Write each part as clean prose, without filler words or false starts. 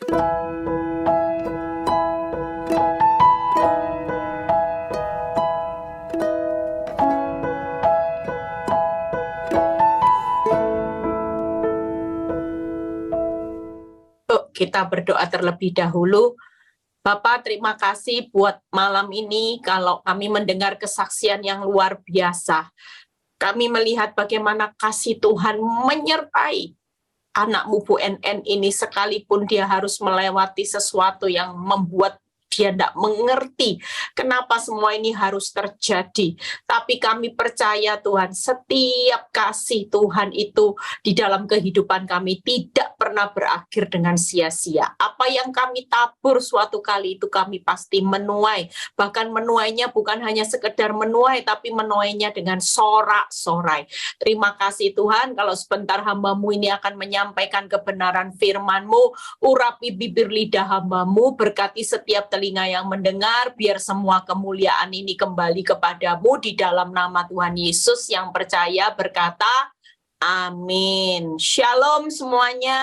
Kita berdoa terlebih dahulu. Bapak, terima kasih buat malam ini. Kalau kami mendengar kesaksian yang luar biasa, kami melihat bagaimana kasih Tuhan menyertai anakmu Bu NN ini, sekalipun dia harus melewati sesuatu yang membuat dia tidak mengerti kenapa semua ini harus terjadi. Tapi kami percaya Tuhan, setiap kasih Tuhan itu di dalam kehidupan kami tidak pernah berakhir dengan sia-sia. Apa yang kami tabur suatu kali itu kami pasti menuai. Bahkan menuainya bukan hanya sekedar menuai, tapi menuainya dengan sorak-sorai. Terima kasih Tuhan, kalau sebentar hamba-Mu ini akan menyampaikan kebenaran firman-Mu, urapi bibir lidah hamba-Mu, berkati setiap telinga yang mendengar, biar semua kemuliaan ini kembali kepadamu di dalam nama Tuhan Yesus. Yang percaya berkata, amin. Shalom semuanya,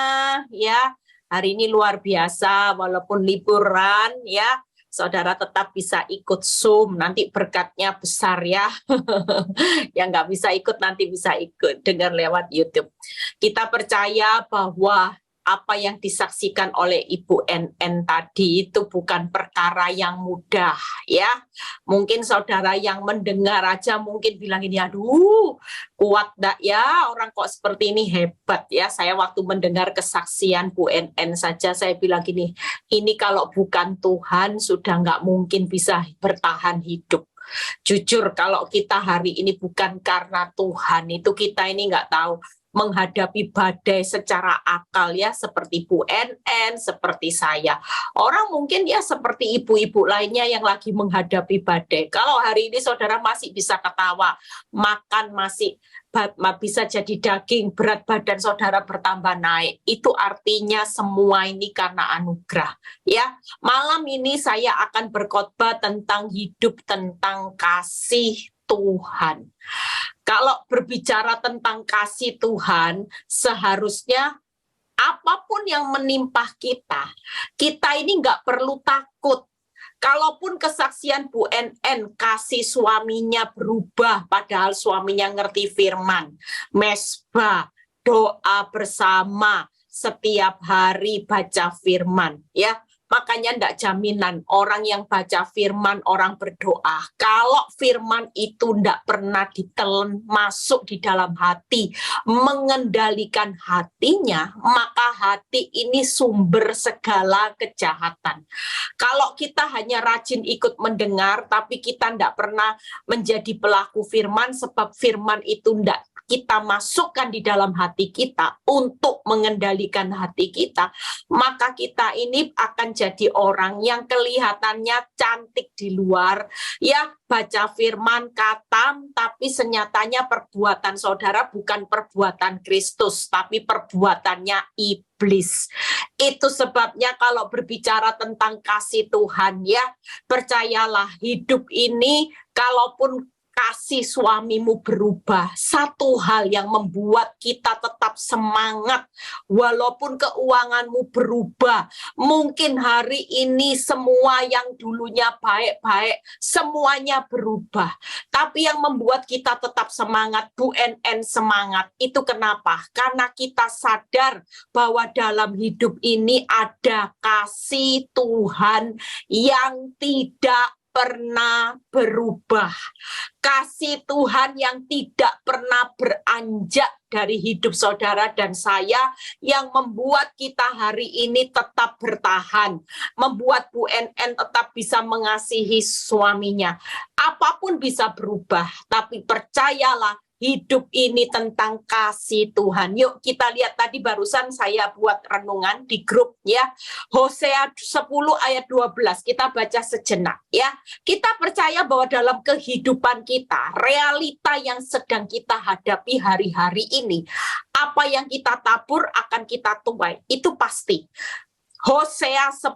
ya. Hari ini luar biasa, walaupun liburan, ya. Saudara tetap bisa ikut Zoom, nanti berkatnya besar ya. Yang nggak bisa ikut nanti bisa ikut, dengar lewat YouTube. Kita percaya bahwa apa yang disaksikan oleh Ibu NN tadi itu bukan perkara yang mudah, ya. Mungkin saudara yang mendengar aja mungkin bilang ini, aduh, kuat dak ya, orang kok seperti ini, hebat ya. Saya waktu mendengar kesaksian Bu NN saja, saya bilang gini, ini kalau bukan Tuhan sudah nggak mungkin bisa bertahan hidup. Jujur, kalau kita hari ini bukan karena Tuhan, itu kita ini nggak tahu menghadapi badai secara akal ya, seperti Bu NN, seperti saya. Orang mungkin ya seperti ibu-ibu lainnya yang lagi menghadapi badai. Kalau hari ini saudara masih bisa ketawa, makan masih bisa jadi daging, berat badan saudara bertambah naik, itu artinya semua ini karena anugerah. Ya, malam ini saya akan berkhotbah tentang hidup, tentang kasih Tuhan. Kalau berbicara tentang kasih Tuhan, seharusnya apapun yang menimpa kita, kita ini nggak perlu takut. Kalaupun kesaksian Bu NN kasih suaminya berubah, padahal suaminya ngerti firman, mesbah, doa bersama, setiap hari baca firman, ya. Makanya tidak jaminan orang yang baca firman, orang berdoa. Kalau firman itu tidak pernah ditelan masuk di dalam hati, mengendalikan hatinya, maka hati ini sumber segala kejahatan. Kalau kita hanya rajin ikut mendengar, tapi kita tidak pernah menjadi pelaku firman, sebab firman itu tidak kita masukkan di dalam hati kita untuk mengendalikan hati kita, maka kita ini akan jadi orang yang kelihatannya cantik di luar, ya, baca firman katam, tapi senyatanya perbuatan saudara bukan perbuatan Kristus, tapi perbuatannya iblis. Itu sebabnya kalau berbicara tentang kasih Tuhan, ya, percayalah hidup ini, kalaupun kasih suamimu berubah, satu hal yang membuat kita tetap semangat walaupun keuanganmu berubah. Mungkin hari ini semua yang dulunya baik-baik semuanya berubah, tapi yang membuat kita tetap semangat, Bu NN semangat, itu kenapa? Karena kita sadar bahwa dalam hidup ini ada kasih Tuhan yang tidak pernah berubah. Kasih Tuhan yang tidak pernah beranjak dari hidup saudara dan saya, yang membuat kita hari ini tetap bertahan, membuat Bu NN tetap bisa mengasihi suaminya. Apapun bisa berubah, tapi percayalah, hidup ini tentang kasih Tuhan. Yuk kita lihat, tadi barusan saya buat renungan di grup, ya. Hosea 10 ayat 12, kita baca sejenak, ya. Kita percaya bahwa dalam kehidupan kita, realita yang sedang kita hadapi hari-hari ini, apa yang kita tabur akan kita tuai, itu pasti. Hosea 10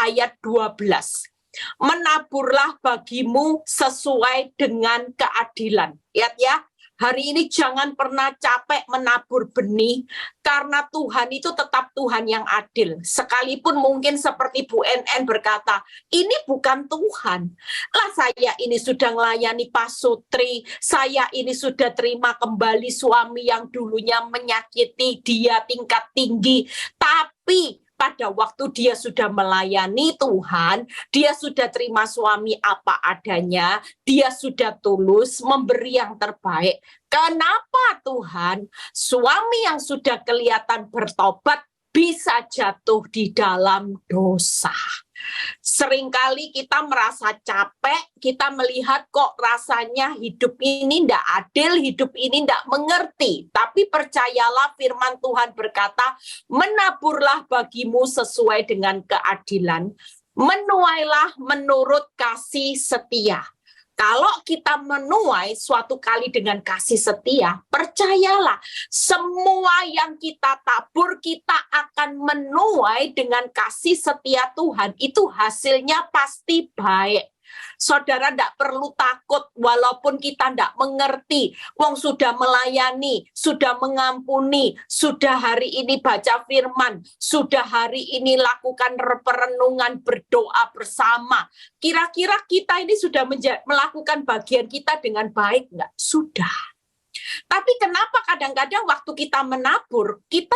ayat 12. Menaburlah bagimu sesuai dengan keadilan. Lihat ya, Hari ini jangan pernah capek menabur benih, karena Tuhan itu tetap Tuhan yang adil. Sekalipun mungkin seperti Bu NN berkata, ini bukan Tuhan. Lah saya ini sudah melayani Pak Sutri, saya ini sudah terima kembali suami yang dulunya menyakiti dia tingkat tinggi, tapi pada waktu dia sudah melayani Tuhan, dia sudah terima suami apa adanya, dia sudah tulus memberi yang terbaik. Kenapa Tuhan, suami yang sudah kelihatan bertobat bisa jatuh di dalam dosa? Seringkali kita merasa capek, kita melihat kok rasanya hidup ini tidak adil, hidup ini tidak mengerti. Tapi percayalah firman Tuhan berkata, menaburlah bagimu sesuai dengan keadilan, menuailah menurut kasih setia. Kalau kita menuai suatu kali dengan kasih setia, percayalah, semua yang kita tabur, kita akan menuai dengan kasih setia Tuhan. Itu hasilnya pasti baik. Saudara tidak perlu takut walaupun kita tidak mengerti. Wong sudah melayani, sudah mengampuni, sudah hari ini baca firman, sudah hari ini lakukan perenungan, berdoa bersama. Kira-kira kita ini sudah melakukan bagian kita dengan baik nggak? Sudah. Tapi kenapa kadang-kadang waktu kita menabur, kita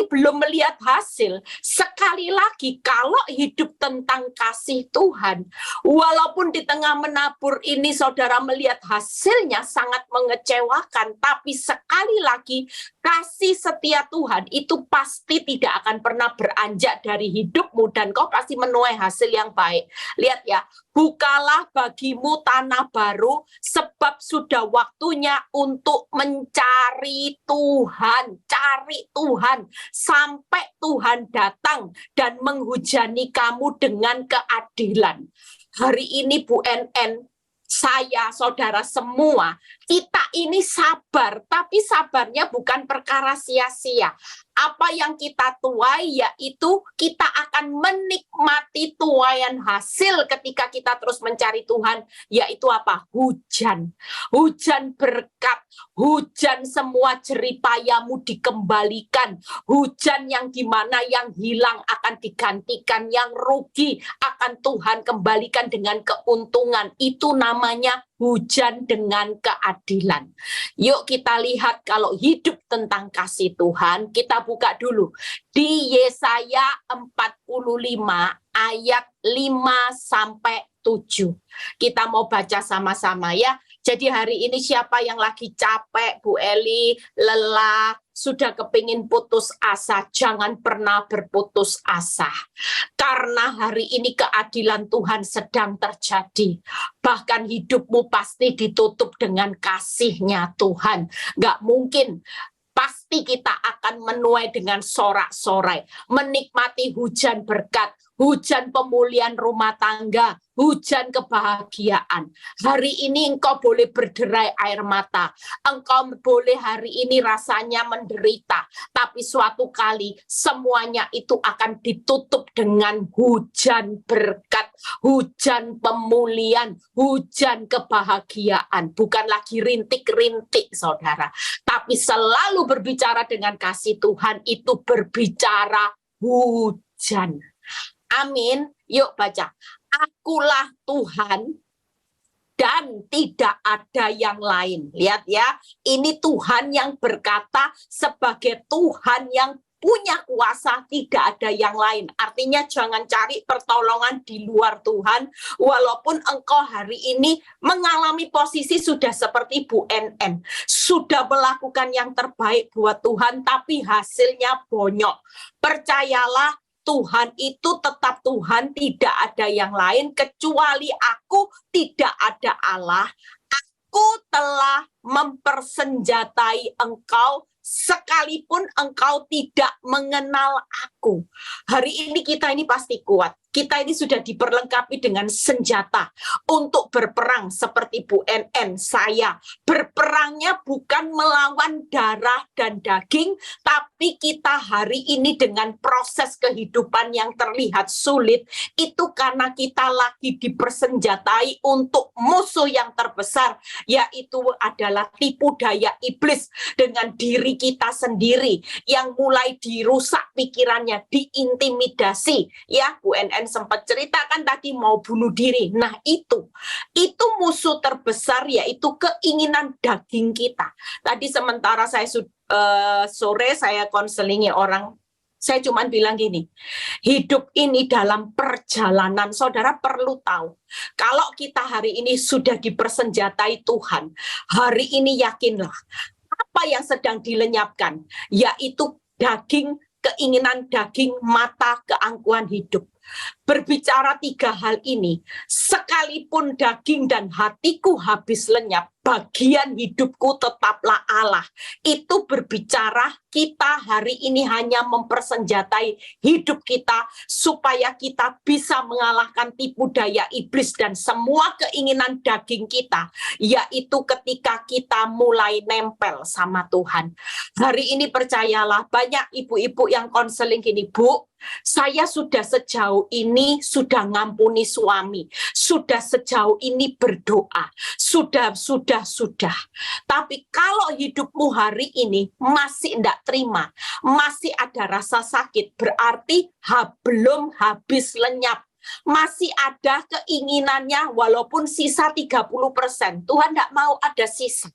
belum melihat hasil? Sekali lagi, kalau hidup tentang kasih Tuhan, walaupun di tengah menabur ini saudara melihat hasilnya sangat mengecewakan, tapi sekali lagi, kasih setia Tuhan itu pasti tidak akan pernah beranjak dari hidupmu dan kau pasti menuai hasil yang baik. Lihat ya, bukalah bagimu tanah baru sebab sudah waktunya untuk mencari Tuhan. Cari Tuhan sampai Tuhan datang dan menghujani kamu dengan keadilan. Hari ini Bu NN, saya, saudara semua, kita ini sabar, tapi sabarnya bukan perkara sia-sia. Apa yang kita tuai, yaitu kita akan menikmati tuaian hasil ketika kita terus mencari Tuhan, yaitu apa? Hujan. Hujan berkat, hujan semua jeripayamu dikembalikan, hujan yang dimana yang hilang akan digantikan, yang rugi akan Tuhan kembalikan dengan keuntungan. Itu namanya hujan dengan keadilan. Yuk kita lihat kalau hidup tentang kasih Tuhan, kita buka dulu di Yesaya 45 ayat 5-7. Kita mau baca sama-sama ya. Jadi hari ini siapa yang lagi capek, Bu Eli, lelah, sudah kepingin putus asa, jangan pernah berputus asa. Karena hari ini keadilan Tuhan sedang terjadi. Bahkan hidupmu pasti ditutup dengan kasih-Nya Tuhan. Gak mungkin. Pasti kita akan menuai dengan sorak-sorai, menikmati hujan berkat, hujan pemulihan rumah tangga, hujan kebahagiaan. Hari ini engkau boleh berderai air mata, engkau boleh hari ini rasanya menderita, tapi suatu kali semuanya itu akan ditutup dengan hujan berkat, hujan pemulihan, hujan kebahagiaan. Bukan lagi rintik-rintik, saudara, tapi selalu berbicara dengan kasih Tuhan, itu berbicara hujan. Amin. Yuk baca. Akulah Tuhan dan tidak ada yang lain. Lihat ya, ini Tuhan yang berkata sebagai Tuhan yang punya kuasa, tidak ada yang lain. Artinya jangan cari pertolongan di luar Tuhan, walaupun engkau hari ini mengalami posisi sudah seperti Bu NN, sudah melakukan yang terbaik buat Tuhan, tapi hasilnya bonyok. Percayalah, Tuhan itu tetap Tuhan, tidak ada yang lain, kecuali aku, tidak ada Allah. Aku telah mempersenjatai engkau, sekalipun engkau tidak mengenal aku. Hari ini kita ini pasti kuat. Kita ini sudah diperlengkapi dengan senjata untuk berperang seperti Bu NN, saya. Berperangnya bukan melawan darah dan daging, tapi kita hari ini dengan proses kehidupan yang terlihat sulit, itu karena kita lagi dipersenjatai untuk musuh yang terbesar, yaitu adalah tipu daya iblis dengan diri kita sendiri yang mulai dirusak pikirannya, diintimidasi. Ya, Bu NN sempat ceritakan tadi mau bunuh diri. Nah, itu musuh terbesar, yaitu keinginan daging kita. Tadi sementara saya sore saya konselingi orang, saya cuma bilang gini, hidup ini dalam perjalanan, saudara perlu tahu, kalau kita hari ini sudah dipersenjatai Tuhan, hari ini yakinlah, apa yang sedang dilenyapkan, yaitu daging, keinginan daging, mata, keangkuhan hidup. Berbicara 3 hal ini, sekalipun daging dan hatiku habis lenyap, bagian hidupku tetaplah Allah. Itu berbicara kita hari ini hanya mempersenjatai hidup kita supaya kita bisa mengalahkan tipu daya iblis dan semua keinginan daging kita, yaitu ketika kita mulai nempel sama Tuhan. Hari ini percayalah, banyak ibu-ibu yang konseling gini, Bu, saya sudah sejauh ini sudah ngampuni suami, sudah sejauh ini berdoa, sudah. Tapi kalau hidupmu hari ini masih tidak terima, masih ada rasa sakit, berarti belum habis lenyap. Masih ada keinginannya walaupun sisa 30%. Tuhan tidak mau ada sisa.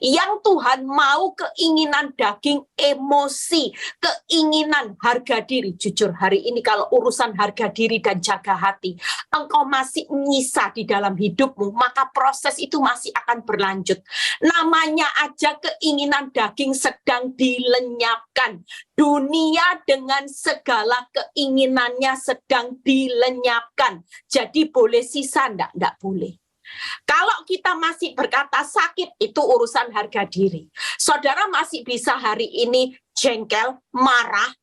Yang Tuhan mau keinginan daging, emosi, keinginan harga diri. Jujur hari ini kalau urusan harga diri dan jaga hati, engkau masih menyisa di dalam hidupmu, maka proses itu masih akan berlanjut. Namanya aja keinginan daging sedang dilenyapkan. Dunia dengan segala keinginannya sedang dilenyapkan. Jadi boleh sisa, enggak boleh. Kalau kita masih berkata sakit, itu urusan harga diri. Saudara masih bisa hari ini jengkel, marah,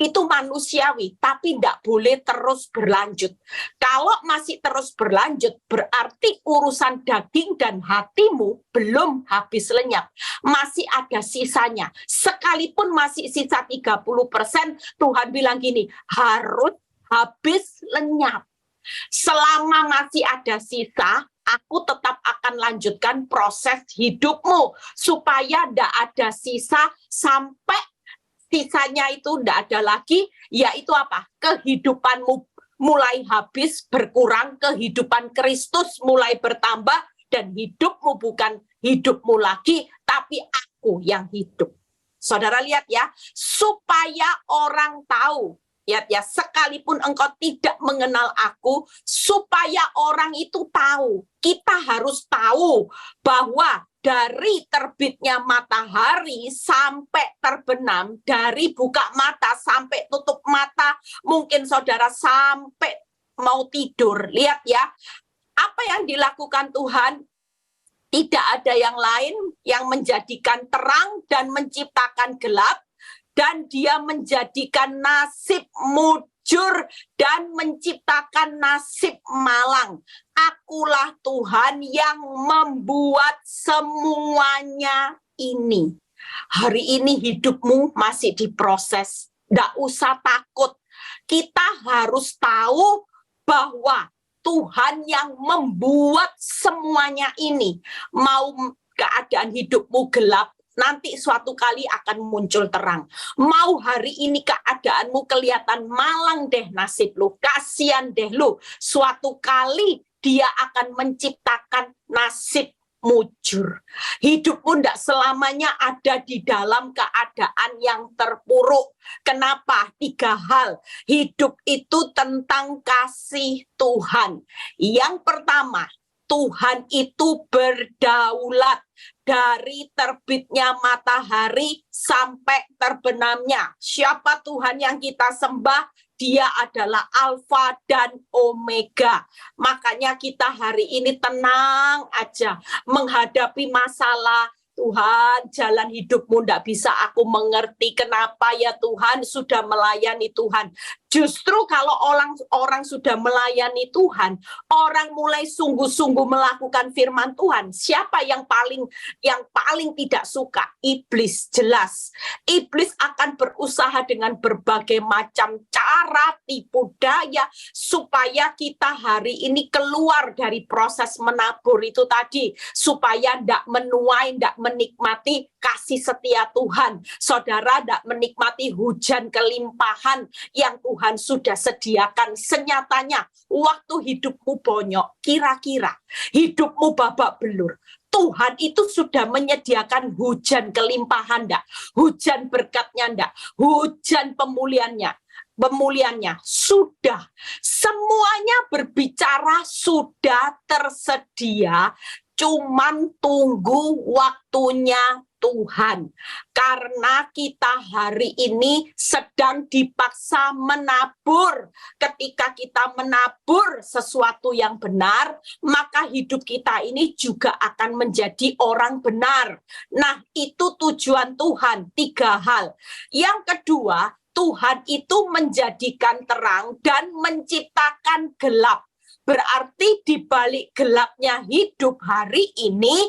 itu manusiawi, tapi tidak boleh terus berlanjut. Kalau masih terus berlanjut, berarti urusan daging dan hatimu belum habis lenyap. Masih ada sisanya. Sekalipun masih sisa 30%, Tuhan bilang gini, harus habis lenyap. Selama masih ada sisa, aku tetap akan lanjutkan proses hidupmu supaya tidak ada sisa sampai sisanya itu tidak ada lagi, yaitu apa? Kehidupanmu mulai habis, berkurang, kehidupan Kristus mulai bertambah, dan hidupmu bukan hidupmu lagi, tapi aku yang hidup. Saudara lihat ya, supaya orang tahu, ya, sekalipun engkau tidak mengenal aku, supaya orang itu tahu, kita harus tahu bahwa dari terbitnya matahari sampai terbenam, dari buka mata sampai tutup mata, mungkin saudara sampai mau tidur. Lihat ya, apa yang dilakukan Tuhan, tidak ada yang lain yang menjadikan terang dan menciptakan gelap, dan dia menjadikan nasib mujur dan menciptakan nasib malang. Akulah Tuhan yang membuat semuanya ini. Hari ini hidupmu masih diproses. Tidak usah takut. Kita harus tahu bahwa Tuhan yang membuat semuanya ini. Mau keadaan hidupmu gelap, nanti suatu kali akan muncul terang. Mau hari ini keadaanmu kelihatan malang deh nasib lu, kasihan deh lu, suatu kali dia akan menciptakan nasib mujur. Hidupmu tidak selamanya ada di dalam keadaan yang terpuruk. Kenapa? 3 hal. Hidup itu tentang kasih Tuhan. Yang pertama, Tuhan itu berdaulat dari terbitnya matahari sampai terbenamnya. Siapa Tuhan yang kita sembah? Dia adalah Alfa dan Omega. Makanya kita hari ini tenang aja menghadapi masalah. Tuhan, jalan hidupmu tidak bisa aku mengerti. Kenapa ya Tuhan sudah melayani Tuhan? Justru kalau orang sudah melayani Tuhan, orang mulai sungguh-sungguh melakukan firman Tuhan. Siapa yang paling tidak suka? Iblis, jelas. Iblis akan berusaha dengan berbagai macam cara, tipu daya, supaya kita hari ini keluar dari proses menabur itu tadi, supaya tidak menuai, tidak menikmati kasih setia Tuhan. Saudara tidak menikmati hujan kelimpahan yang Tuhan sudah sediakan. Senyatanya waktu hidupmu bonyok, kira-kira hidupmu babak belur, Tuhan itu sudah menyediakan hujan kelimpahan enggak? Hujan berkatnya enggak? Hujan pemulihannya sudah. Semuanya berbicara sudah tersedia, cuman tunggu waktunya Tuhan. Karena kita hari ini sedang dipaksa menabur. Ketika kita menabur sesuatu yang benar, maka hidup kita ini juga akan menjadi orang benar. Nah, itu tujuan Tuhan, 3 hal. Yang kedua, Tuhan itu menjadikan terang dan menciptakan gelap. Berarti di balik gelapnya hidup hari ini,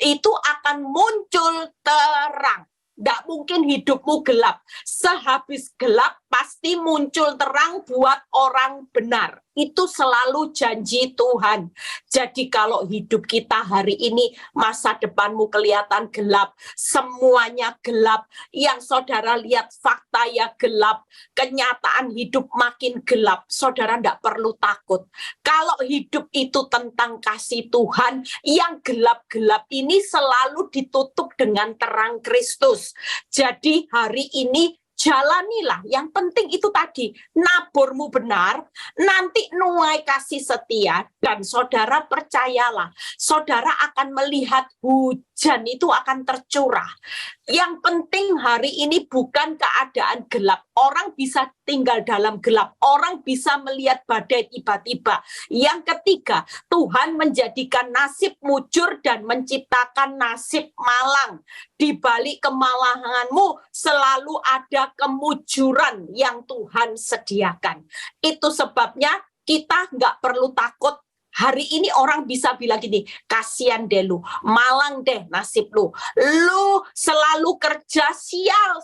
itu akan muncul terang. Tidak mungkin hidupmu gelap. Sehabis gelap pasti muncul terang buat orang benar. Itu selalu janji Tuhan. Jadi kalau hidup kita hari ini, masa depanmu kelihatan gelap, semuanya gelap, yang saudara lihat fakta ya gelap, kenyataan hidup makin gelap, saudara tidak perlu takut. Kalau hidup itu tentang kasih Tuhan, yang gelap-gelap ini selalu ditutup dengan terang Kristus. Jadi hari ini jalanilah, yang penting itu tadi, naburmu benar, nanti nuai kasih setia, dan saudara percayalah, saudara akan melihat hujan itu akan tercurah. Yang penting hari ini bukan keadaan gelap, orang bisa tinggal dalam gelap, orang bisa melihat badai tiba-tiba. Yang ketiga, Tuhan menjadikan nasib mujur dan menciptakan nasib malang. Di balik kemalanganmu selalu ada kemujuran yang Tuhan sediakan. Itu sebabnya kita nggak perlu takut. Hari ini orang bisa bilang gini, kasihan deh lu, malang deh nasib lu. Lu selalu kerja sial.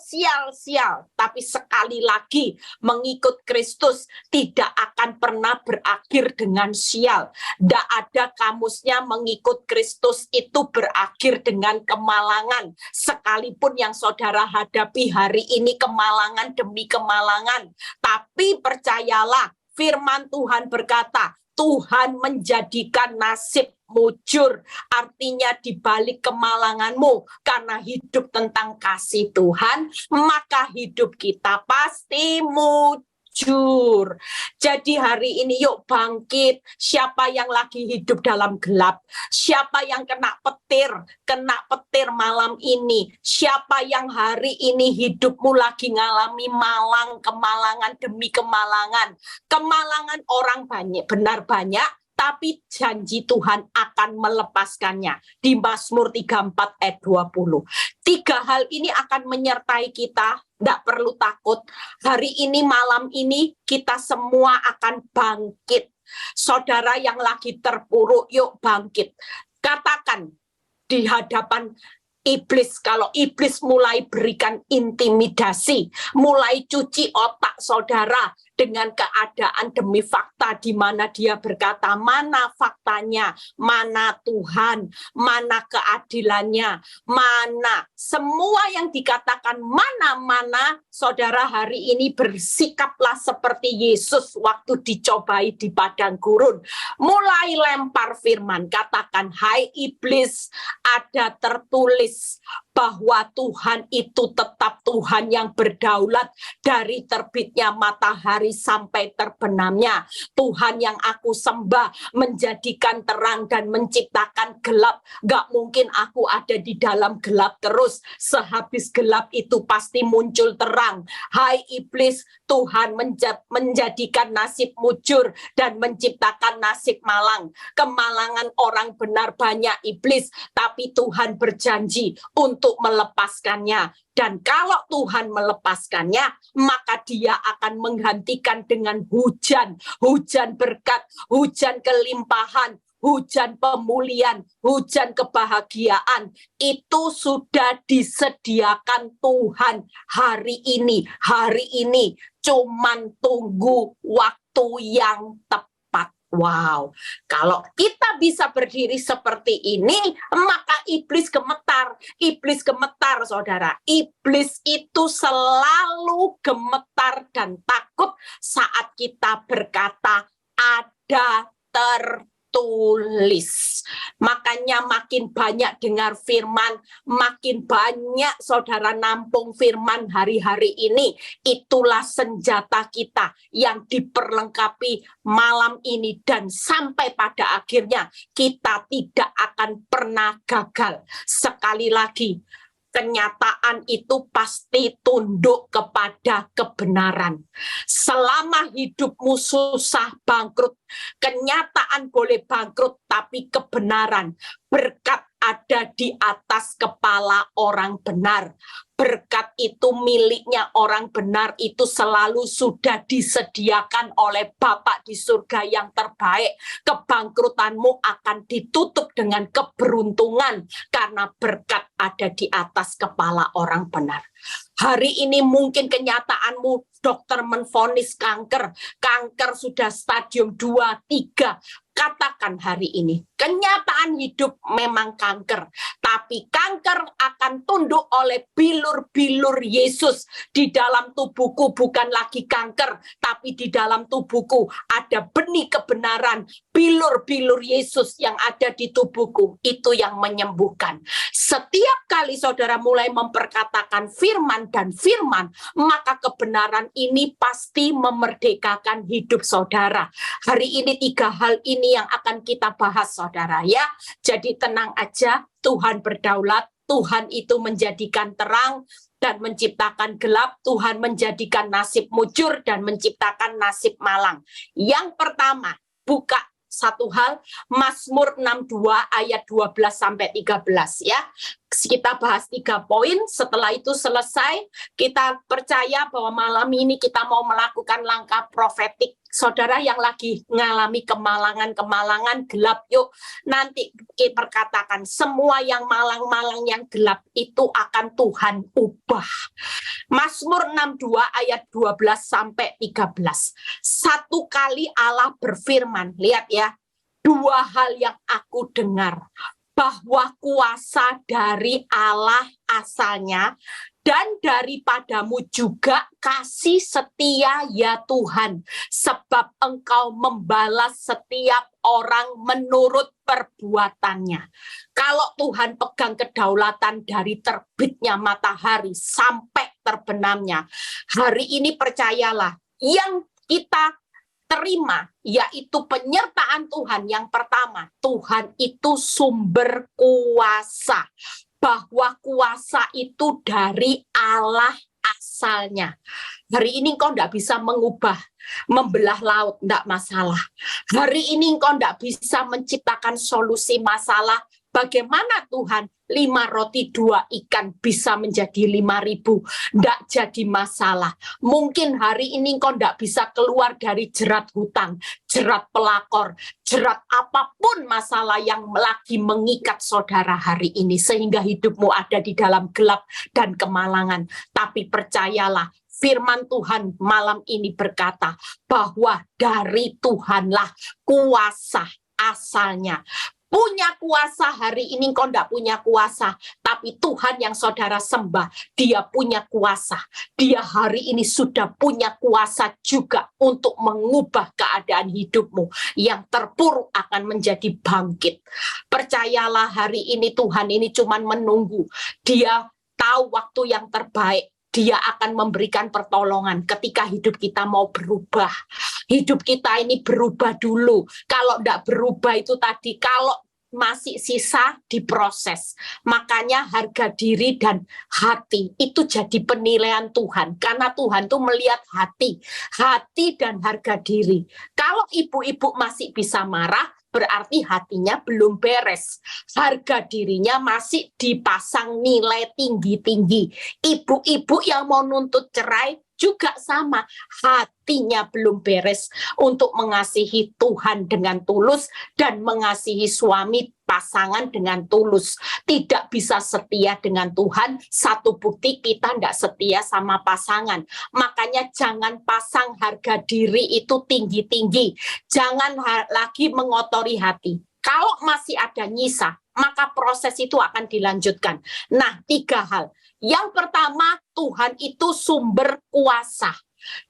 Tapi sekali lagi mengikut Kristus tidak akan pernah berakhir dengan sial. Tidak ada kamusnya mengikut Kristus itu berakhir dengan kemalangan. Sekalipun yang saudara hadapi hari ini kemalangan demi kemalangan. Tapi percayalah, firman Tuhan berkata, Tuhan menjadikan nasib mujur, artinya di balik kemalanganmu, karena hidup tentang kasih Tuhan, maka hidup kita pasti mujur. Jadi hari ini yuk bangkit. Siapa yang lagi hidup dalam gelap? Siapa yang kena petir malam ini? Siapa yang hari ini hidupmu lagi ngalami kemalangan demi kemalangan? Kemalangan orang benar banyak, tapi janji Tuhan akan melepaskannya. Di Mazmur 34 ayat 20. 3 hal ini akan menyertai kita, tidak perlu takut. Hari ini, malam ini, kita semua akan bangkit. Saudara yang lagi terpuruk, yuk bangkit. Katakan di hadapan iblis, kalau iblis mulai berikan intimidasi, mulai cuci otak saudara dengan keadaan demi fakta, di mana dia berkata, mana faktanya, mana Tuhan, mana keadilannya, mana semua yang dikatakan mana-mana, saudara hari ini bersikaplah seperti Yesus waktu dicobai di padang gurun. Mulai lempar firman, katakan, hai iblis, ada tertulis, bahwa Tuhan itu tetap Tuhan yang berdaulat dari terbitnya matahari sampai terbenamnya. Tuhan yang aku sembah menjadikan terang dan menciptakan gelap. Gak mungkin aku ada di dalam gelap terus. Sehabis gelap itu pasti muncul terang. Hai iblis, Tuhan menjadikan nasib mujur dan menciptakan nasib malang. Kemalangan orang benar banyak iblis, tapi Tuhan berjanji untuk melepaskannya. Dan kalau Tuhan melepaskannya, maka Dia akan menggantikan dengan hujan, hujan berkat, hujan kelimpahan, hujan pemulihan, hujan kebahagiaan. Itu sudah disediakan Tuhan hari ini. Hari ini cuman tunggu waktu yang tepat. Wow, kalau kita bisa berdiri seperti ini, maka iblis gemetar. Iblis gemetar, saudara. Iblis itu selalu gemetar dan takut saat kita berkata, ada tertulis. Makanya makin banyak dengar firman, makin banyak saudara nampung firman hari-hari ini. Itulah senjata kita yang diperlengkapi malam ini, dan sampai pada akhirnya kita tidak akan pernah gagal. Sekali lagi, kenyataan itu pasti tunduk kepada kebenaran. Selama hidupmu susah, bangkrut, kenyataan boleh bangkrut, tapi kebenaran, berkat ada di atas kepala orang benar. Berkat itu miliknya orang benar, itu selalu sudah disediakan oleh Bapa di surga yang terbaik. Kebangkrutanmu akan ditutup dengan keberuntungan karena berkat ada di atas kepala orang benar. Hari ini mungkin kenyataanmu, dokter menvonis kanker. Kanker sudah stadium 2, 3. Katakan hari ini, kenyataan hidup memang kanker. Tapi kanker akan tunduk oleh bilur-bilur Yesus. Di dalam tubuhku bukan lagi kanker, tapi di dalam tubuhku ada benih kebenaran. Bilur-bilur Yesus yang ada di tubuhku, itu yang menyembuhkan. Setiap kali saudara mulai memperkatakan firman dan firman, maka kebenaran ini pasti memerdekakan hidup saudara. Hari ini 3 hal ini yang akan kita bahas, saudara, ya. Jadi tenang aja, Tuhan berdaulat, Tuhan itu menjadikan terang dan menciptakan gelap, Tuhan menjadikan nasib mujur dan menciptakan nasib malang. Yang pertama, buka satu hal, Mazmur 62 ayat 12 sampai 13, ya. Kita bahas 3 poin, setelah itu selesai, kita percaya bahwa malam ini kita mau melakukan langkah profetik. Saudara yang lagi mengalami kemalangan gelap, yuk nanti kita katakan semua yang malang-malang yang gelap itu akan Tuhan ubah. Mazmur 62 ayat 12 sampai 13. Satu kali Allah berfirman, lihat ya, 2 hal yang aku dengar, bahwa kuasa dari Allah asalnya, dan daripadamu juga kasih setia ya Tuhan, sebab Engkau membalas setiap orang menurut perbuatannya. Kalau Tuhan pegang kedaulatan dari terbitnya matahari sampai terbenamnya, hari ini percayalah, yang kita terima yaitu penyertaan Tuhan. Yang pertama, Tuhan itu sumber kuasa, bahwa kuasa itu dari Allah asalnya. Hari ini kau tidak bisa mengubah, membelah laut, tidak masalah. Hari ini kau tidak bisa menciptakan solusi masalah. Bagaimana Tuhan 5 roti 2 ikan bisa menjadi 5.000? Tidak jadi masalah. Mungkin hari ini kau tidak bisa keluar dari jerat hutang, jerat pelakor, jerat apapun masalah yang lagi mengikat saudara hari ini, sehingga hidupmu ada di dalam gelap dan kemalangan. Tapi percayalah, firman Tuhan malam ini berkata bahwa dari Tuhanlah kuasa asalnya. Punya kuasa hari ini kau tidak punya kuasa, tapi Tetapi Tuhan yang saudara sembah, Dia punya kuasa. Dia hari ini sudah punya kuasa juga untuk mengubah keadaan hidupmu. Yang terpuruk akan menjadi bangkit. Percayalah, hari ini Tuhan ini cuma menunggu. Dia tahu waktu yang terbaik. Dia akan memberikan pertolongan ketika hidup kita mau berubah. Hidup kita ini berubah dulu. Kalau tidak berubah itu tadi, kalau masih sisa diproses. Makanya harga diri dan hati itu jadi penilaian Tuhan. Karena Tuhan tuh melihat hati dan harga diri. Kalau ibu-ibu masih bisa marah, berarti hatinya belum beres. Harga dirinya masih dipasang nilai tinggi-tinggi. Ibu-ibu yang mau nuntut cerai juga sama, hatinya belum beres untuk mengasihi Tuhan dengan tulus dan mengasihi suami pasangan dengan tulus. Tidak bisa setia dengan Tuhan, satu bukti kita tidak setia sama pasangan. Makanya jangan pasang harga diri itu tinggi-tinggi. Jangan lagi mengotori hati. Kalau masih ada nyisa, maka proses itu akan dilanjutkan. Nah, 3 hal. Yang pertama, Tuhan itu sumber kuasa.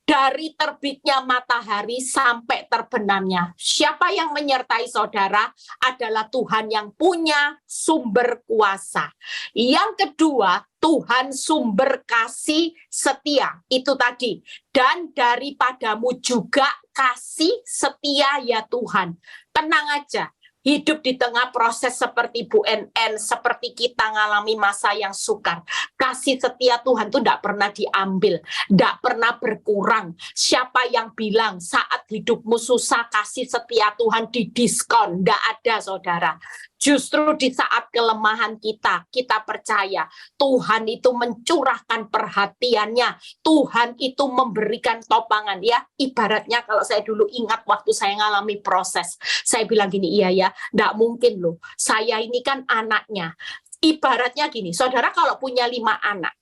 Dari terbitnya matahari sampai terbenamnya. Siapa yang menyertai saudara adalah Tuhan yang punya sumber kuasa. Yang kedua, Tuhan sumber kasih setia. Itu tadi. Dan daripadamu juga kasih setia ya Tuhan. Tenang aja. Hidup di tengah proses seperti Bu NN, seperti kita ngalami masa yang sukar. Kasih setia Tuhan itu tidak pernah diambil, tidak pernah berkurang. Siapa yang bilang saat hidupmu susah, kasih setia Tuhan didiskon? Tidak ada, saudara. Justru di saat kelemahan kita percaya Tuhan itu mencurahkan perhatiannya. Tuhan itu memberikan topangan. Ya, ibaratnya kalau saya dulu ingat waktu saya ngalami proses. Saya bilang gini, iya ya, enggak mungkin loh. Saya ini kan anaknya. Ibaratnya gini, saudara kalau punya 5 anak.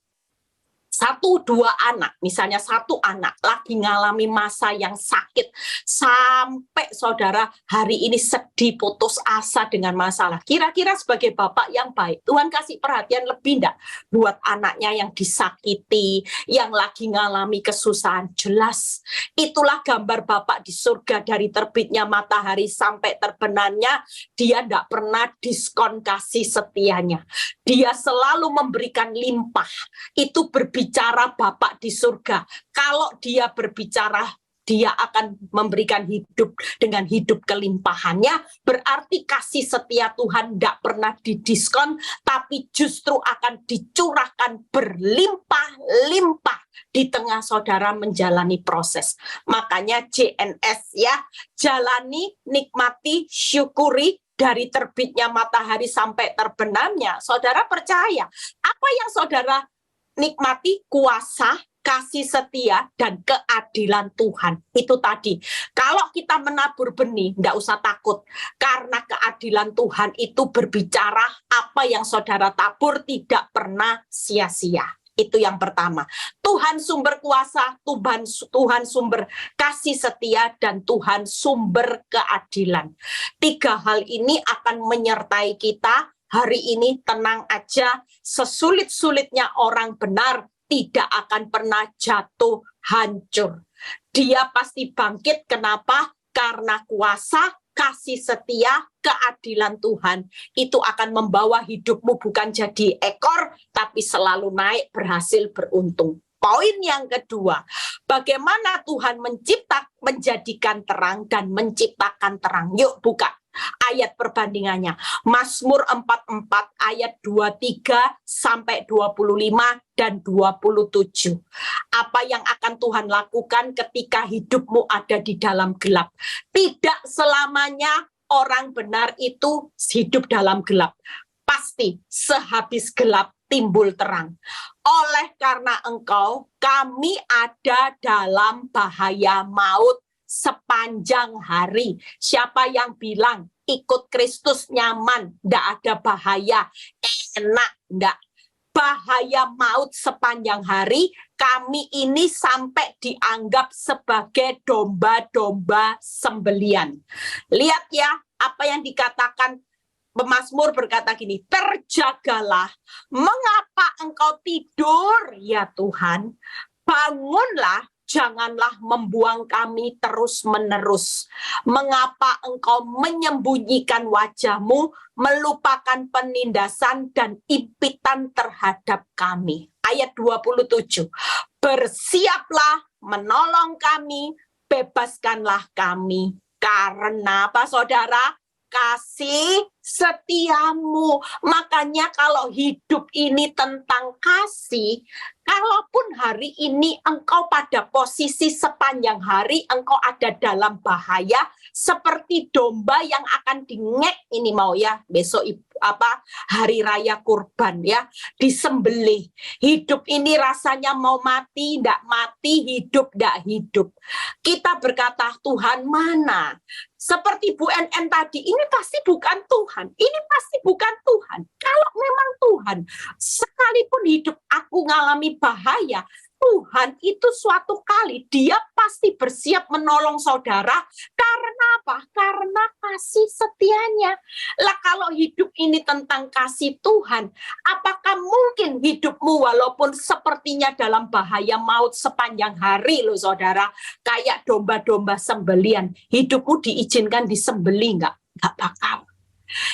1-2 anak, misalnya 1 anak lagi ngalami masa yang sakit, sampai saudara hari ini sedih, putus asa dengan masalah. Kira-kira sebagai bapak yang baik, Tuhan kasih perhatian lebih enggak buat anaknya yang disakiti, yang lagi ngalami kesusahan? Jelas. Itulah gambar bapak di surga, dari terbitnya matahari sampai terbenamnya, dia enggak pernah diskon kasih setianya. Dia selalu memberikan limpah. Itu berbicara Bapak di surga. Kalau dia berbicara, dia akan memberikan hidup dengan hidup kelimpahannya. Berarti kasih setia Tuhan tidak pernah didiskon, tapi justru akan dicurahkan berlimpah-limpah di tengah saudara menjalani proses. Makanya JNS ya, jalani, nikmati, syukuri. Dari terbitnya matahari sampai terbenamnya, saudara percaya apa yang saudara nikmati? Kuasa, kasih setia, dan keadilan Tuhan. Itu tadi. Kalau kita menabur benih, tidak usah takut. Karena keadilan Tuhan itu berbicara apa yang saudara tabur tidak pernah sia-sia. Itu yang pertama. Tuhan sumber kuasa, Tuhan sumber kasih setia, dan Tuhan sumber keadilan. 3 hal ini akan menyertai kita hari ini. Tenang aja, sesulit-sulitnya orang benar tidak akan pernah jatuh hancur. Dia pasti bangkit. Kenapa? Karena kuasa, kasih setia, keadilan Tuhan itu akan membawa hidupmu bukan jadi ekor, tapi selalu naik, berhasil, beruntung. Poin yang kedua, bagaimana Tuhan menjadikan terang dan menciptakan terang. Yuk buka ayat perbandingannya. Mazmur 44 ayat 23 sampai 25 dan 27. Apa yang akan Tuhan lakukan ketika hidupmu ada di dalam gelap? Tidak selamanya orang benar itu hidup dalam gelap. Pasti sehabis gelap timbul terang. Oleh karena engkau, kami ada dalam bahaya maut sepanjang hari. Siapa yang bilang ikut Kristus nyaman, ndak ada bahaya, enak, ndak? Bahaya maut sepanjang hari, kami ini sampai dianggap sebagai domba-domba sembelian. Lihat ya, apa yang dikatakan Pemazmur berkata gini, terjagalah, mengapa engkau tidur ya Tuhan? Bangunlah, janganlah membuang kami terus-menerus. Mengapa engkau menyembunyikan wajahmu, melupakan penindasan dan impitan terhadap kami. Ayat 27, bersiaplah menolong kami, bebaskanlah kami. Karena apa saudara? Kasih setiamu. Makanya kalau hidup ini tentang kasih, kalaupun hari ini engkau pada posisi sepanjang hari engkau ada dalam bahaya, seperti domba yang akan dingek ini mau ya besok hari raya kurban ya, disembelih. Hidup ini rasanya mau mati, ndak mati, hidup ndak hidup. Kita berkata, Tuhan mana? Seperti Bu NN tadi, ini pasti bukan Tuhan. Ini pasti bukan Tuhan. Kalau memang Tuhan, sekalipun hidup aku ngalami bahaya, Tuhan itu suatu kali dia pasti bersiap menolong saudara. Karena apa? Karena kasih setianya. Lah kalau hidup ini tentang kasih Tuhan, apakah mungkin hidupmu walaupun sepertinya dalam bahaya maut sepanjang hari loh saudara, kayak domba-domba sembelian, hidupmu diizinkan disembeli enggak? Enggak bakal.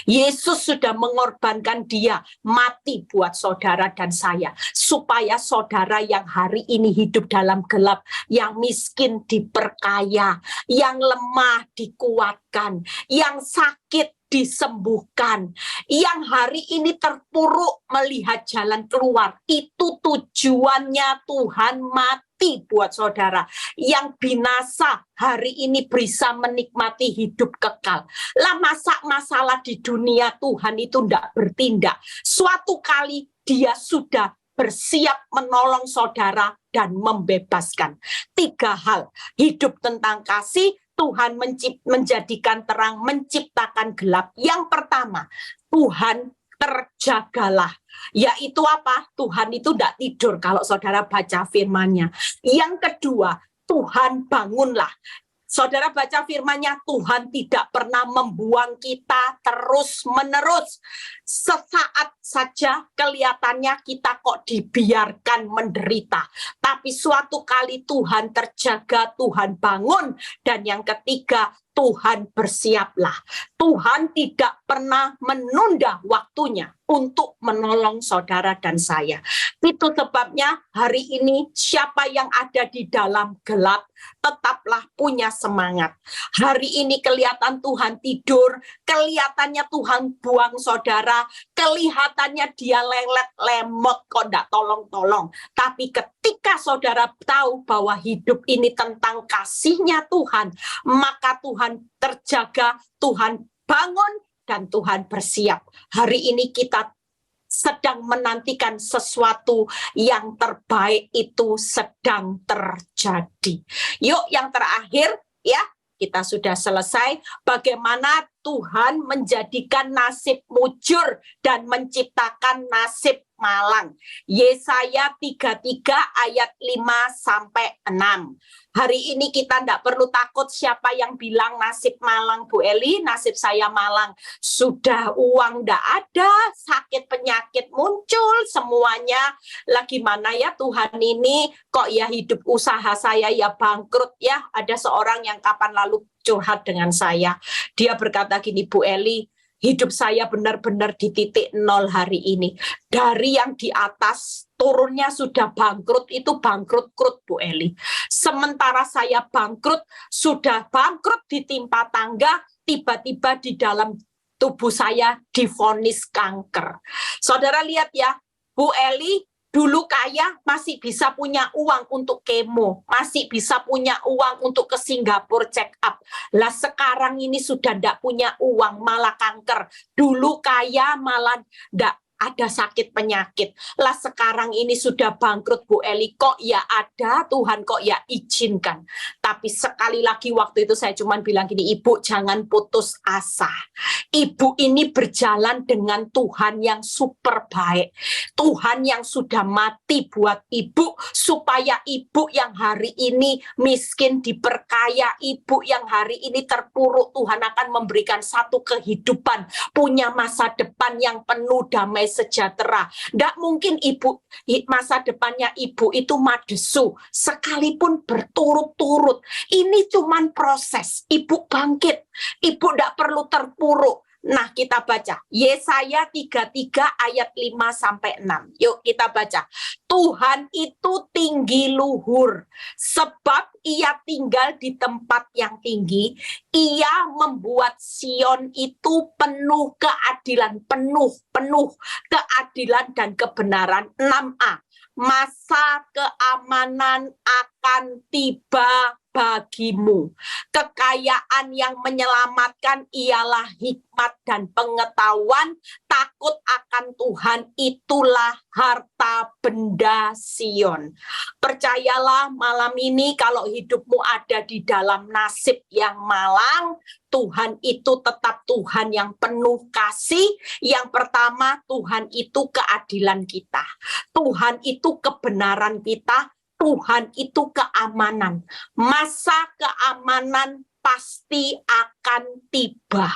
Yesus sudah mengorbankan dia mati buat saudara dan saya, supaya saudara yang hari ini hidup dalam gelap, yang miskin diperkaya, yang lemah dikuatkan, yang sakit disembuhkan, yang hari ini terpuruk melihat jalan keluar. Itu tujuannya Tuhan mati buat saudara. Yang binasa hari ini bisa menikmati hidup kekal. Lah masalah di dunia Tuhan itu tidak bertindak. Suatu kali dia sudah bersiap menolong saudara dan membebaskan. 3 hal, hidup tentang kasih, Tuhan menjadikan terang, menciptakan gelap. Yang pertama, Tuhan terjagalah. Yaitu apa? Tuhan itu tidak tidur kalau saudara baca firman-Nya. Yang kedua, Tuhan bangunlah. Saudara baca firman-Nya, Tuhan tidak pernah membuang kita terus-menerus. Sesaat saja kelihatannya kita kok dibiarkan menderita. Tapi suatu kali Tuhan terjaga, Tuhan bangun. Dan yang ketiga, Tuhan bersiaplah. Tuhan tidak pernah menunda waktunya untuk menolong saudara dan saya. Itu sebabnya hari ini siapa yang ada di dalam gelap, tetaplah punya semangat. Hari ini kelihatan Tuhan tidur, kelihatannya Tuhan buang saudara, kelihatannya dia lelet-lemot kok enggak tolong-tolong. Tapi ketika saudara tahu bahwa hidup ini tentang kasihnya Tuhan, maka Tuhan terjaga, Tuhan bangun, dan Tuhan bersiap. Hari ini kita sedang menantikan sesuatu yang terbaik itu sedang terjadi. Yuk yang terakhir ya, kita sudah selesai bagaimana Tuhan menjadikan nasib mujur dan menciptakan nasib malang. Yesaya 33 ayat 5-6. Hari ini kita tidak perlu takut siapa yang bilang nasib malang, Bu Eli, nasib saya malang. Sudah uang tidak ada, sakit penyakit muncul, semuanya. Lah gimana ya Tuhan ini, kok ya hidup usaha saya ya bangkrut ya. Ada seorang yang kapan lalu curhat dengan saya. Dia berkata gini, Bu Eli, hidup saya benar-benar di titik nol hari ini. Dari yang di atas, turunnya sudah bangkrut, itu bangkrut-krut Bu Eli. Sementara saya bangkrut, sudah bangkrut ditimpa tangga, tiba-tiba di dalam tubuh saya divonis kanker. Saudara lihat ya, Bu Eli, dulu kaya masih bisa punya uang untuk kemo, masih bisa punya uang untuk ke Singapura check up. Lah sekarang ini sudah tidak punya uang, malah kanker. Dulu kaya malah tidak ada sakit penyakit. Lah sekarang ini sudah bangkrut Bu Eli, kok ya ada, Tuhan kok ya izinkan. Tapi sekali lagi waktu itu saya cuma bilang gini, Ibu jangan putus asa. Ibu ini berjalan dengan Tuhan yang super baik. Tuhan yang sudah mati buat Ibu, supaya Ibu yang hari ini miskin diperkaya, Ibu yang hari ini terpuruk, Tuhan akan memberikan satu kehidupan, punya masa depan yang penuh damai sejahtera. Tidak mungkin masa depannya Ibu itu madesu, sekalipun berturut-turut. Ini cuman proses, Ibu bangkit, Ibu tidak perlu terpuruk. Nah, kita baca Yesaya 33 ayat 5-6. Yuk kita baca. Tuhan itu tinggi luhur, sebab Ia tinggal di tempat yang tinggi. Ia membuat Sion itu penuh keadilan, penuh keadilan dan kebenaran. 6a. Masa keamanan akan tiba bagimu. Kekayaan yang menyelamatkan ialah hikmat dan pengetahuan. Takut akan Tuhan itulah harta benda Sion. Percayalah malam ini, kalau hidupmu ada di dalam nasib yang malang, Tuhan itu tetap Tuhan yang penuh kasih. Yang pertama, Tuhan itu keadilan kita. Tuhan itu kebenaran kita. Tuhan itu keamanan. Masa keamanan pasti akan tiba.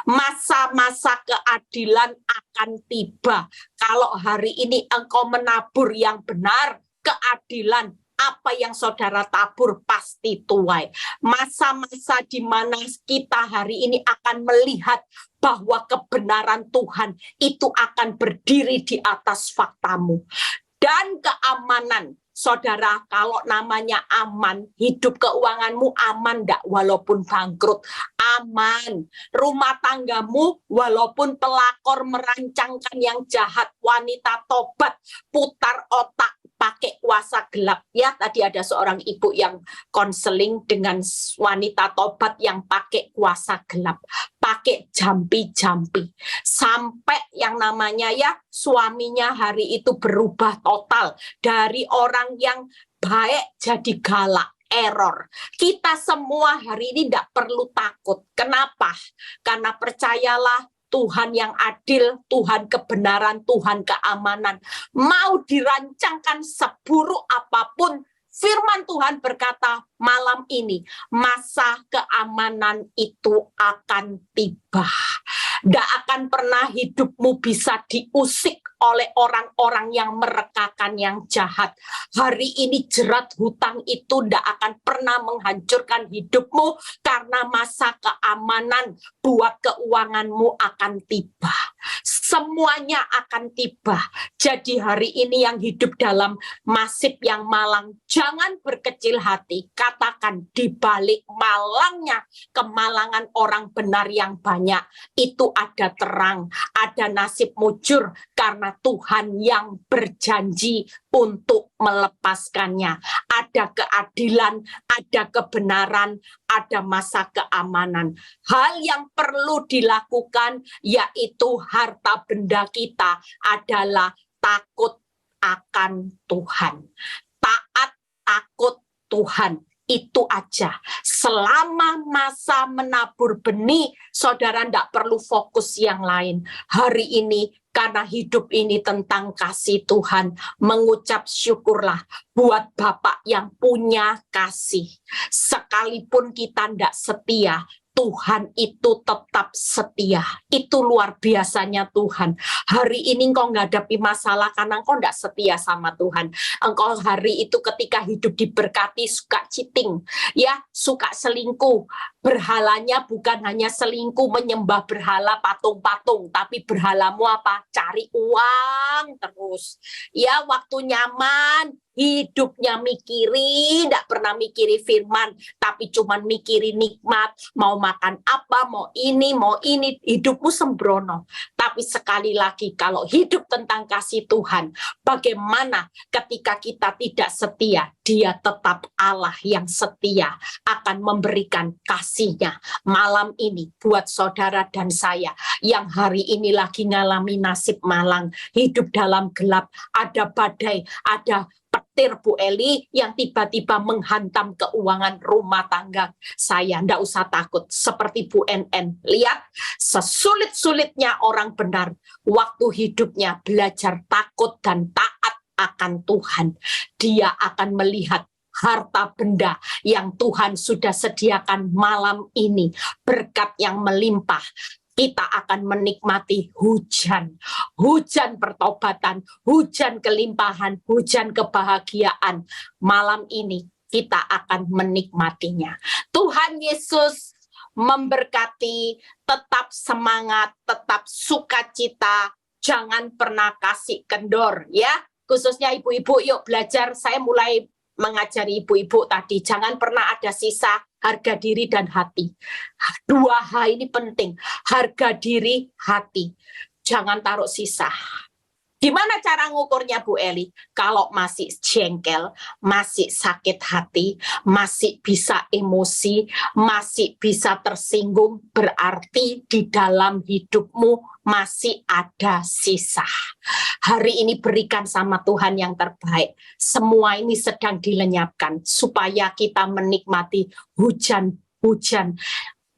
Masa-masa keadilan akan tiba. Kalau hari ini engkau menabur yang benar, keadilan, apa yang saudara tabur pasti tuai. Masa-masa di mana kita hari ini akan melihat bahwa kebenaran Tuhan itu akan berdiri di atas faktamu. Dan keamanan, saudara, kalau namanya aman, hidup keuanganmu aman enggak walaupun bangkrut? Aman. Rumah tanggamu walaupun pelakor merancangkan yang jahat, wanita tobat, putar otak, pakai kuasa gelap. Ya, tadi ada seorang ibu yang konseling dengan wanita tobat yang pakai kuasa gelap, pakai jampi-jampi. Sampai yang namanya ya suaminya hari itu berubah total dari orang yang baik jadi galak. Error. Kita semua hari ini tidak perlu takut. Kenapa? Karena percayalah, Tuhan yang adil, Tuhan kebenaran, Tuhan keamanan. Mau dirancangkan seburuk apapun, firman Tuhan berkata malam ini, masa keamanan itu akan tiba. Tidak akan pernah hidupmu bisa diusik oleh orang-orang yang merekakan yang jahat. Hari ini jerat hutang itu tidak akan pernah menghancurkan hidupmu, karena masa keamanan buat keuanganmu akan tiba. Semuanya akan tiba. Jadi hari ini yang hidup dalam nasib yang malang, jangan berkecil hati. Katakan, di balik malangnya kemalangan orang benar yang banyak, itu ada terang, ada nasib mujur, karena Tuhan yang berjanji untuk melepaskannya. Ada keadilan, ada kebenaran, ada masa keamanan. Hal yang perlu dilakukan yaitu harta benda kita adalah takut akan Tuhan. Taat, takut Tuhan. Itu aja. Selama masa menabur benih, saudara tidak perlu fokus yang lain. Hari ini, karena hidup ini tentang kasih Tuhan, mengucap syukurlah buat Bapak yang punya kasih. Sekalipun kita tidak setia, Tuhan itu tetap setia. Itu luar biasanya Tuhan. Hari ini engkau menghadapi masalah karena engkau tidak setia sama Tuhan. Engkau hari itu ketika hidup diberkati suka cheating, ya, suka selingkuh. Berhalanya bukan hanya selingkuh, menyembah berhala patung-patung, tapi berhalamu apa? Cari uang terus. Ya, waktu nyaman, hidupnya mikiri, tidak pernah mikiri firman, tapi cuman mikiri nikmat, mau makan apa, mau ini, hidupmu sembrono. Tapi sekali lagi, kalau hidup tentang kasih Tuhan, bagaimana ketika kita tidak setia? Dia tetap Allah yang setia, akan memberikan kasih-Nya malam ini buat saudara dan saya yang hari ini lagi ngalami nasib malang, hidup dalam gelap, ada badai, ada petir Bu Eli yang tiba-tiba menghantam keuangan rumah tangga saya. Nggak usah takut, seperti Bu NN. Lihat, sesulit-sulitnya orang benar, waktu hidupnya belajar takut dan taat akan Tuhan, dia akan melihat harta benda yang Tuhan sudah sediakan malam ini, berkat yang melimpah. Kita akan menikmati hujan pertobatan, hujan kelimpahan, hujan kebahagiaan. Malam ini kita akan menikmatinya. Tuhan Yesus memberkati, tetap semangat, tetap sukacita, jangan pernah kasih kendor ya. Khususnya ibu-ibu, yuk belajar. Saya mulai mengajari ibu-ibu tadi, jangan pernah ada sisa harga diri dan hati. 2H ini penting, harga diri, hati. Jangan taruh sisa. Gimana cara ngukurnya Bu Eli? Kalau masih jengkel, masih sakit hati, masih bisa emosi, masih bisa tersinggung, berarti di dalam hidupmu masih ada sisa. Hari ini berikan sama Tuhan yang terbaik. Semua ini sedang dilenyapkan supaya kita menikmati hujan-hujan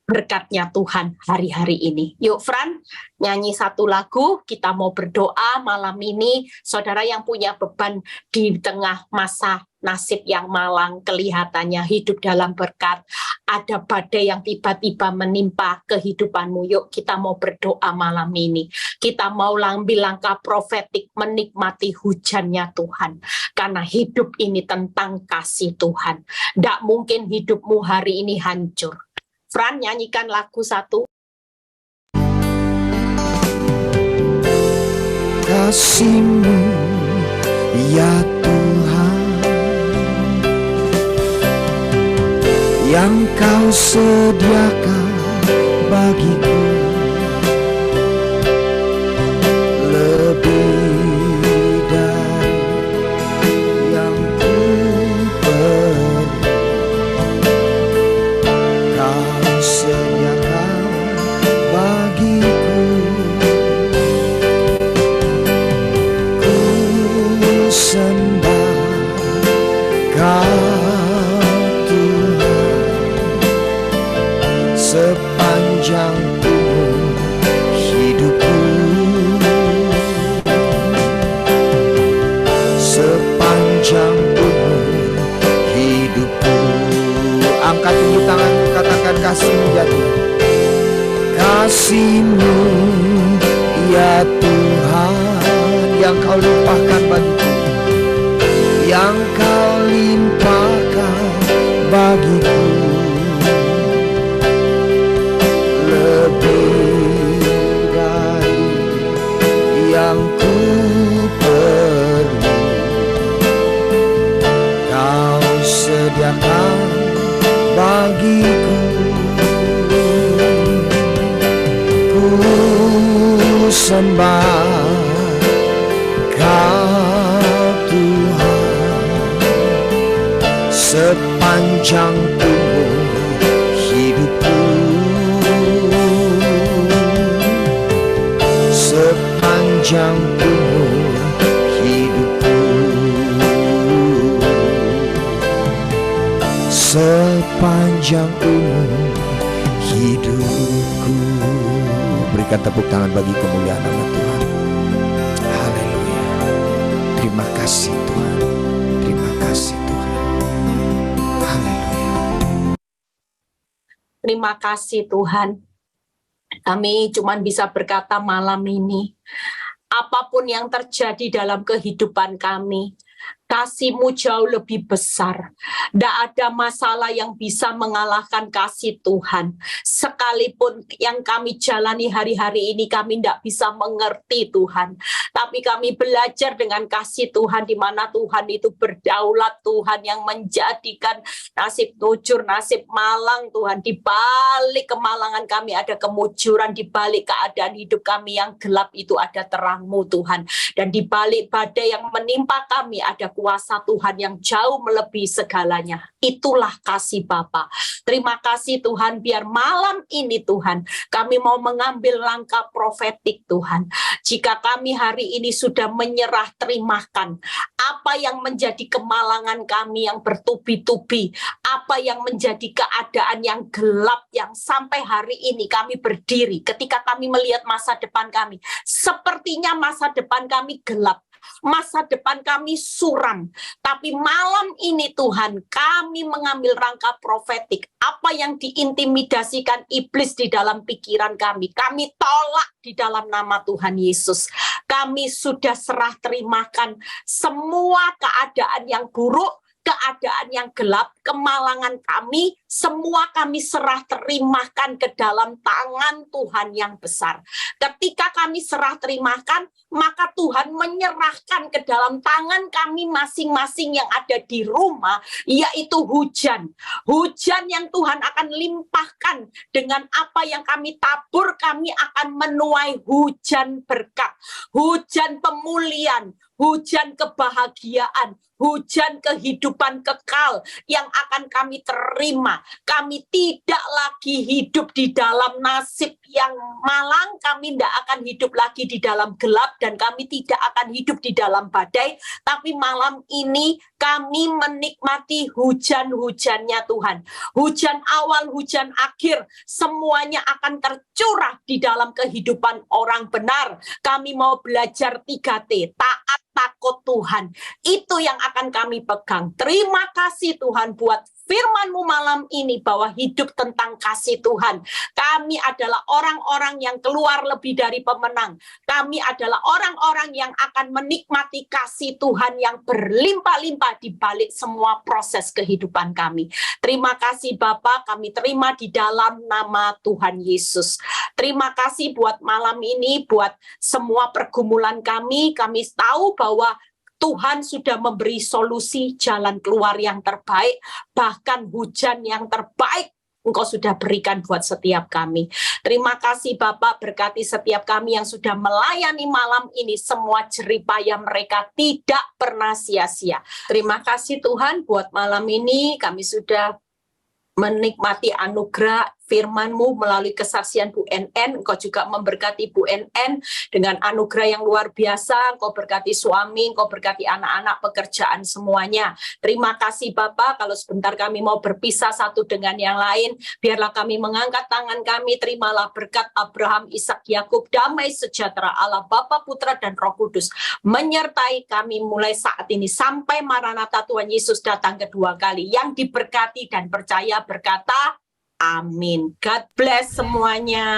berkatnya Tuhan hari-hari ini. Yuk Fran, nyanyi satu lagu, kita mau berdoa malam ini. Saudara yang punya beban di tengah masa nasib yang malang, kelihatannya hidup dalam berkat, ada badai yang tiba-tiba menimpa kehidupanmu. Yuk kita mau berdoa malam ini. Kita mau ambil langkah profetik menikmati hujannya Tuhan. Karena hidup ini tentang kasih Tuhan. Tidak mungkin hidupmu hari ini hancur. Fran, nyanyikan lagu satu. Kasih-Mu ya Tuhan, yang Kau sediakan bagiku, lebih dari yang ku perlu. Kau sediakan bagiku, ku sembah Kau Tuhan, sepanjang umur hidupku, sepanjang umur hidupku. Angkat tinggi tangan, katakan kasih-Mu ya Tuhan. Kasih-Mu ya Tuhan, yang Kau limpahkan bagiku, yang Kau limpahkan bagiku, lebih dari yang ku perlu. Kau sediakan bagiku, ku sembah Kau Tuhan, sepanjang umur hidupku, sepanjang umur hidupku, sepanjang umur hidupku. Berikan tepuk tangan bagi kemuliaan nama Tuhan. Haleluya. Terima kasih Tuhan. Terima kasih Tuhan. Haleluya. Terima kasih Tuhan. Kami cuma bisa berkata malam ini, apapun yang terjadi dalam kehidupan kami, kasih-Mu jauh lebih besar. Tidak ada masalah yang bisa mengalahkan kasih Tuhan. Sekalipun yang kami jalani hari-hari ini, kami tidak bisa mengerti Tuhan. Tapi kami belajar dengan kasih Tuhan, di mana Tuhan itu berdaulat, Tuhan yang menjadikan nasib nujur, nasib malang Tuhan. Di balik kemalangan kami ada kemujuran, di balik keadaan hidup kami yang gelap itu ada terang-Mu Tuhan. Dan di balik badai yang menimpa kami ada kuasa kuasa Tuhan yang jauh melebihi segalanya. Itulah kasih Bapa. Terima kasih Tuhan, biar malam ini Tuhan, kami mau mengambil langkah profetik Tuhan. Jika kami hari ini sudah menyerah, terimakan apa yang menjadi kemalangan kami yang bertubi-tubi, apa yang menjadi keadaan yang gelap yang sampai hari ini kami berdiri ketika kami melihat masa depan kami. Sepertinya masa depan kami gelap, masa depan kami suram. Tapi malam ini Tuhan, kami mengambil langkah profetik. Apa yang diintimidasikan iblis di dalam pikiran kami tolak di dalam nama Tuhan Yesus. Kami sudah serah terimakan semua keadaan yang buruk, keadaan yang gelap, kemalangan kami, semua kami serah terimakan ke dalam tangan Tuhan yang besar. Ketika kami serah terimakan, maka Tuhan menyerahkan ke dalam tangan kami masing-masing yang ada di rumah, yaitu hujan. Hujan yang Tuhan akan limpahkan dengan apa yang kami tabur, kami akan menuai hujan berkat, hujan pemulihan, hujan kebahagiaan, hujan kehidupan kekal yang akan kami terima. Kami tidak lagi hidup di dalam nasib yang malang, kami tidak akan hidup lagi di dalam gelap, dan kami tidak akan hidup di dalam badai, tapi malam ini kami menikmati hujan-hujannya Tuhan. Hujan awal, hujan akhir, semuanya akan tercurah di dalam kehidupan orang benar. Kami mau belajar 3T, taat, takut Tuhan. Itu yang akan kami pegang. Terima kasih Tuhan buat firman-Mu malam ini bahwa hidup tentang kasih Tuhan. Kami adalah orang-orang yang keluar lebih dari pemenang. Kami adalah orang-orang yang akan menikmati kasih Tuhan yang berlimpah-limpah di balik semua proses kehidupan kami. Terima kasih Bapa, kami terima di dalam nama Tuhan Yesus. Terima kasih buat malam ini, buat semua pergumulan kami. Kami tahu bahwa Tuhan sudah memberi solusi jalan keluar yang terbaik, bahkan hujan yang terbaik Engkau sudah berikan buat setiap kami. Terima kasih Bapak, berkati setiap kami yang sudah melayani malam ini, semua jeripaya mereka tidak pernah sia-sia. Terima kasih Tuhan buat malam ini, kami sudah menikmati anugerah firman-Mu melalui kesaksian Bu NN. Engkau juga memberkati Bu NN dengan anugerah yang luar biasa. Engkau berkati suami, Engkau berkati anak-anak, pekerjaan semuanya. Terima kasih Bapak, kalau sebentar kami mau berpisah satu dengan yang lain, biarlah kami mengangkat tangan kami, terimalah berkat Abraham, Ishak, Yakub, damai sejahtera Allah Bapa, Putra, dan Roh Kudus menyertai kami mulai saat ini sampai Maranatha Tuhan Yesus datang kedua kali. Yang diberkati dan percaya berkata, amin. God bless semuanya.